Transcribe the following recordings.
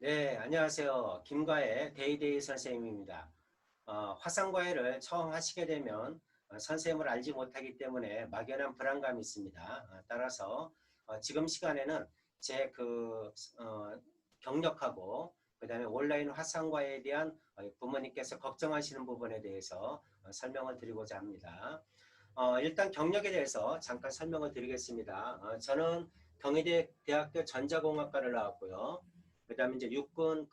네, 안녕하세요. 김과의 데이데이 선생님입니다. 화상과외를 처음 하시게 되면 선생님을 알지 못하기 때문에 막연한 불안감이 있습니다. 따라서 지금 시간에는 제 경력하고 그 다음에 온라인 화상과외에 대한 부모님께서 걱정하시는 부분에 대해서 설명을 드리고자 합니다. 일단 경력에 대해서 잠깐 설명을 드리겠습니다. 저는 경희대 대학교 전자공학과를 나왔고요. 그 다음에 이제 육군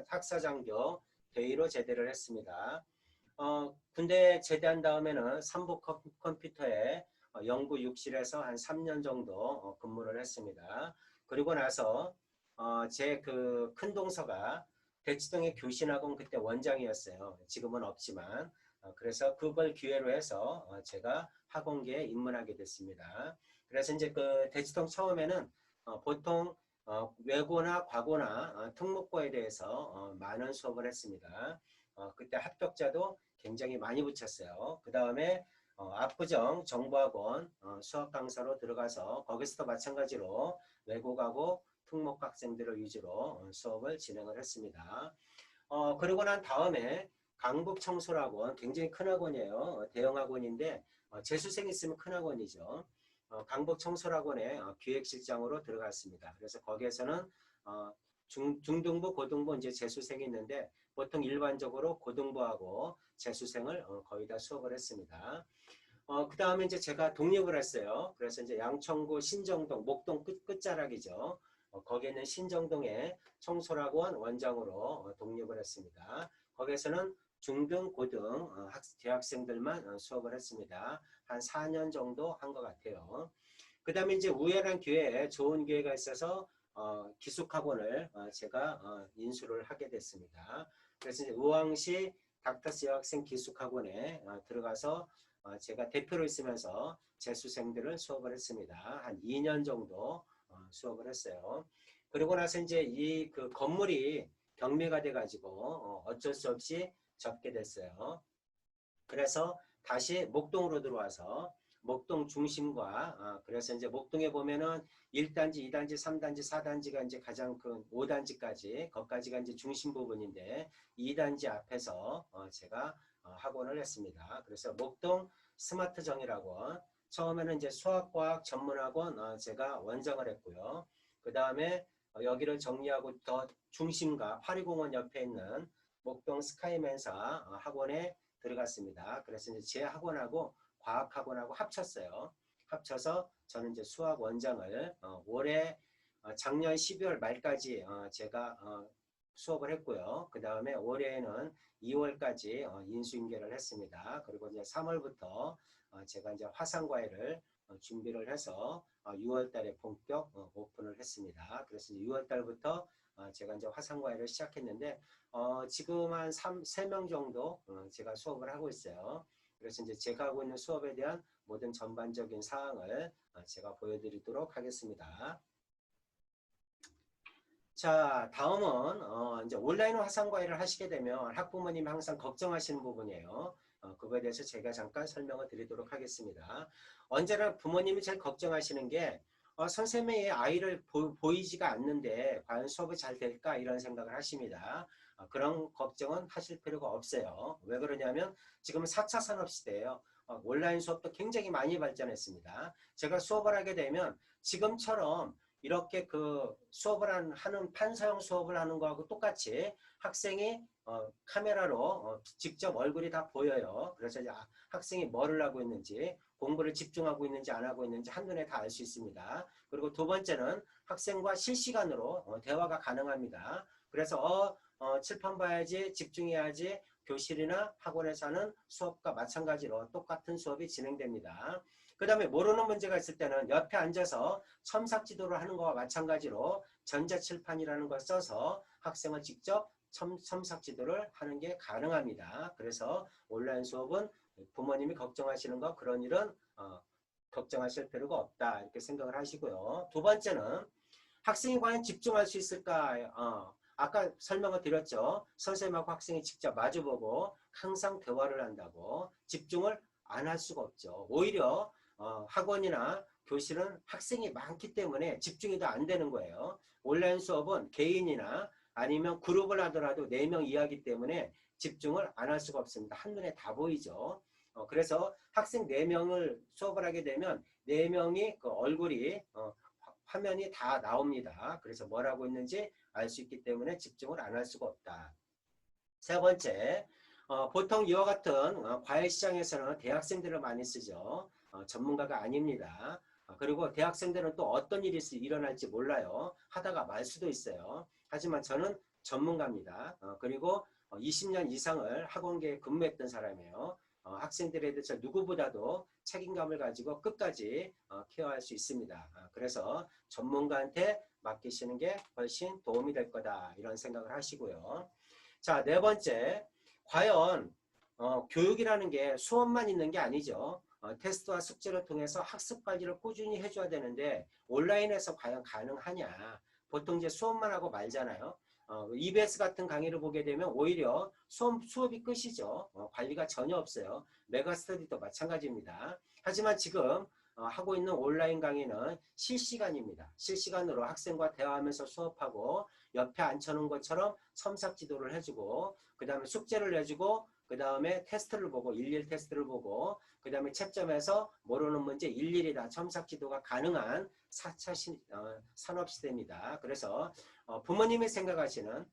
학사장교 대위로 제대를 했습니다. 군대 제대한 다음에는 삼부 컴퓨터에 연구 육실에서 한 3년 정도 근무를 했습니다. 그리고 나서 제 그 큰 동서가 대치동의 교신학원 그때 원장이었어요. 지금은 없지만 그래서 그걸 기회로 해서 제가 학원계에 입문하게 됐습니다. 그래서 이제 그 대치동 처음에는 보통 외고나 과고나 특목고에 대해서 많은 수업을 했습니다. 그때 합격자도 굉장히 많이 붙였어요. 그 다음에 압구정 정보학원 수학 강사로 들어가서 거기서도 마찬가지로 외고가고 특목 학생들을 위주로 수업을 진행을 했습니다. 그리고 난 다음에 강북청소학원 굉장히 큰 학원이에요. 대형 학원인데 재수생 있으면 큰 학원이죠. 강북청소학원에 기획실장으로 들어갔습니다. 그래서 거기에서는 중등부, 고등부 이제 재수생이 있는데 보통 일반적으로 고등부하고 재수생을 거의 다 수업을 했습니다. 그 다음에 이제 제가 독립을 했어요. 그래서 이제 양천구 신정동, 목동 끝자락이죠. 거기에 있는 신정동의 청소학원 원장으로 독립을 했습니다. 거기에서는 중등, 고등 대학생들만 수업을 했습니다. 한 4년 정도 한 것 같아요. 그 다음에 이제 우연한 기회에 좋은 기회가 있어서 기숙학원을 제가 인수를 하게 됐습니다. 그래서 이제 우왕시 닥터스 여학생 기숙학원에 들어가서 제가 대표로 있으면서 재수생들을 수업을 했습니다. 한 2년 정도 수업을 했어요. 그리고 나서 이제 이 그 건물이 경매가 돼가지고 어쩔 수 없이 접게 됐어요. 그래서 다시 목동으로 들어와서 목동 중심과 그래서 이제 목동에 보면은 1단지, 2단지, 3단지, 4단지가 이제 가장 큰 5단지까지 거기까지가 이제 중심 부분인데 2단지 앞에서 제가 학원을 했습니다. 그래서 목동 스마트정일학원 처음에는 이제 수학과학 전문학원 제가 원장을 했고요. 그 다음에 여기를 정리하고 더 중심가 파리공원 옆에 있는 목동 스카이맨사 학원에 들어갔습니다. 그래서 이제 제 학원하고 과학학원하고 합쳤어요. 합쳐서 저는 이제 수학 원장을 올해 작년 12월 말까지 제가 수업을 했고요. 그 다음에 올해에는 2월까지 인수인계를 했습니다. 그리고 이제 3월부터 제가 이제 화상과외를 준비를 해서 6월 달에 본격 오픈을 했습니다. 그래서 6월 달부터 제가 이제 화상과외를 시작했는데 지금 한 3명 정도 제가 수업을 하고 있어요. 그래서 이제 제가 하고 있는 수업에 대한 모든 전반적인 사항을 제가 보여드리도록 하겠습니다. 자, 다음은 이제 온라인 화상과외를 하시게 되면 학부모님이 항상 걱정하시는 부분이에요. 그거에 대해서 제가 잠깐 설명을 드리도록 하겠습니다. 언제나 부모님이 제일 걱정하시는 게 선생님의 아이를 보이지가 않는데 과연 수업이 잘 될까 이런 생각을 하십니다. 그런 걱정은 하실 필요가 없어요. 왜 그러냐면 지금은 4차 산업시대예요. 온라인 수업도 굉장히 많이 발전했습니다. 제가 수업을 하게 되면 지금처럼 이렇게 그 수업을 하는 판사형 수업을 하는 거하고 똑같이 학생이 카메라로 직접 얼굴이 다 보여요. 그래서 이제 학생이 뭐를 하고 있는지 공부를 집중하고 있는지 안 하고 있는지 한눈에 다 알 수 있습니다. 그리고 두 번째는 학생과 실시간으로 대화가 가능합니다. 그래서 칠판 봐야지 집중해야지 교실이나 학원에서 하는 수업과 마찬가지로 똑같은 수업이 진행됩니다. 그 다음에 모르는 문제가 있을 때는 옆에 앉아서 첨삭지도를 하는 것과 마찬가지로 전자칠판이라는 걸 써서 학생은 직접 첨삭지도를 하는 게 가능합니다. 그래서 온라인 수업은 부모님이 걱정하시는 거 그런 일은 걱정하실 필요가 없다 이렇게 생각을 하시고요. 두 번째는 학생이 과연 집중할 수 있을까? 아까 설명을 드렸죠. 선생님하고 학생이 직접 마주보고 항상 대화를 한다고 집중을 안 할 수가 없죠. 오히려 학원이나 교실은 학생이 많기 때문에 집중이 더 안 되는 거예요. 온라인 수업은 개인이나 아니면 그룹을 하더라도 4명 이하이기 때문에 집중을 안 할 수가 없습니다. 한눈에 다 보이죠. 그래서 학생 4명을 수업을 하게 되면 4명이 그 얼굴이 화면이 다 나옵니다. 그래서 뭘 하고 있는지 알 수 있기 때문에 집중을 안 할 수가 없다. 세 번째, 보통 이와 같은 과외 시장에서는 대학생들을 많이 쓰죠. 전문가가 아닙니다. 그리고 대학생들은 또 어떤 일이 일어날지 몰라요. 하다가 말 수도 있어요. 하지만 저는 전문가입니다. 그리고 20년 이상을 학원계에 근무했던 사람이에요. 학생들에 대해서 누구보다도 책임감을 가지고 끝까지 케어할 수 있습니다. 그래서 전문가한테 맡기시는 게 훨씬 도움이 될 거다. 이런 생각을 하시고요. 자, 네 번째, 과연 교육이라는 게 수업만 있는 게 아니죠. 테스트와 숙제를 통해서 학습 관리를 꾸준히 해줘야 되는데 온라인에서 과연 가능하냐. 보통 이제 수업만 하고 말잖아요. EBS 같은 강의를 보게 되면 오히려 수업이 끝이죠. 관리가 전혀 없어요. 메가스터디도 마찬가지입니다. 하지만 지금 하고 있는 온라인 강의는 실시간입니다. 실시간으로 학생과 대화하면서 수업하고 옆에 앉혀놓은 것처럼 첨삭 지도를 해주고 그 다음에 숙제를 내주고 그 다음에 테스트를 보고 일일 테스트를 보고 그 다음에 채점해서 모르는 문제 일일이 다 첨삭 지도가 가능한 4차 산업시대입니다. 그래서 부모님이 생각하시는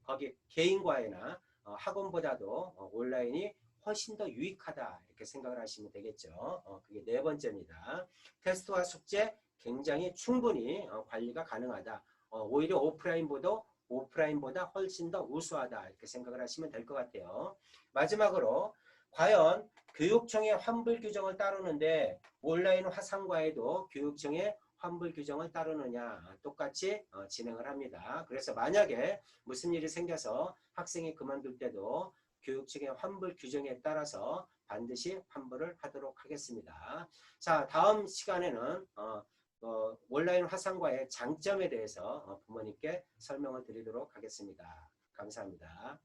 거기 개인 과외나 학원보다도 온라인이 훨씬 더 유익하다 이렇게 생각을 하시면 되겠죠. 그게 네 번째입니다. 테스트와 숙제 굉장히 충분히 관리가 가능하다. 오히려 오프라인보다 훨씬 더 우수하다 이렇게 생각을 하시면 될 것 같아요. 마지막으로 과연 교육청의 환불 규정을 따르는데 온라인 화상과에도 교육청의 환불 규정을 따르느냐 똑같이 진행을 합니다. 그래서 만약에 무슨 일이 생겨서 학생이 그만둘 때도 교육청의 환불 규정에 따라서 반드시 환불을 하도록 하겠습니다. 자, 다음 시간에는 온라인 화상과의 장점에 대해서 부모님께 설명을 드리도록 하겠습니다. 감사합니다.